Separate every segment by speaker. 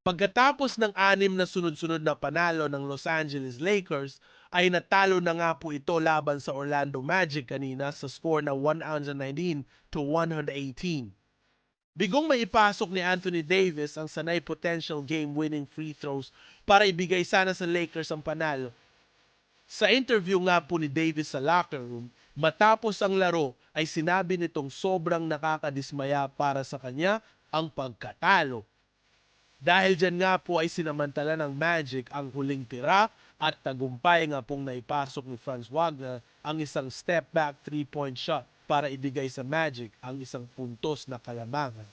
Speaker 1: Pagkatapos ng 6 na sunod-sunod na panalo ng Los Angeles Lakers, ay natalo na nga po ito laban sa Orlando Magic kanina sa score na 119-118. Bigong maipasok ni Anthony Davis ang sanay potential game-winning free throws para ibigay sana sa Lakers ang panalo. Sa interview nga po ni Davis sa locker room, matapos ang laro ay sinabi nitong sobrang nakakadismaya para sa kanya ang pagkatalo. Dahil dyan nga po ay sinamantala ng Magic ang huling tira at tagumpay nga pong naipasok ni Franz Wagner ang isang step back 3-point shot para ibigay sa Magic ang isang puntos na kalamangan.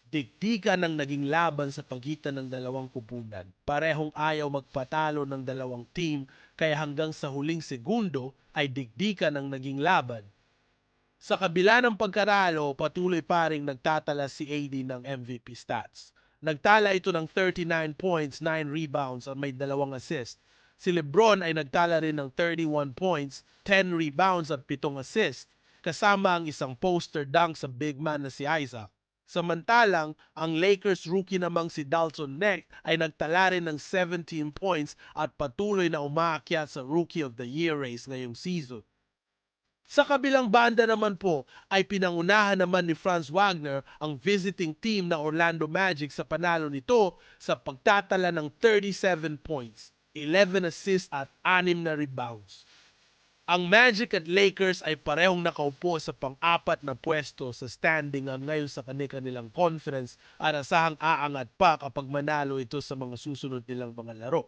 Speaker 1: Dikdikan ang naging laban sa pagitan ng dalawang kupunan. Parehong ayaw magpatalo ng dalawang team kaya hanggang sa huling segundo ay dikdikan ang naging laban. Sa kabila ng pagkaralo, patuloy pa ring nagtatala si AD ng MVP stats. Nagtala ito ng 39 points, 9 rebounds at may 2 assist. Si Lebron ay nagtala rin ng 31 points, 10 rebounds at 7 assist, kasama ang isang poster dunk sa big man na si Isaac. Samantalang, ang Lakers rookie namang si Dalton Neck ay nagtala rin ng 17 points at patuloy na umaakyat sa Rookie of the Year race ngayong season. Sa kabilang banda naman po ay pinangunahan naman ni Franz Wagner ang visiting team na Orlando Magic sa panalo nito sa pagtatala ng 37 points, 11 assists at 6 na rebounds. Ang Magic at Lakers ay parehong nakaupo sa pang-apat na pwesto sa standing ngayon sa kanilang conference at asahang aangat pa kapag manalo ito sa mga susunod nilang mga laro.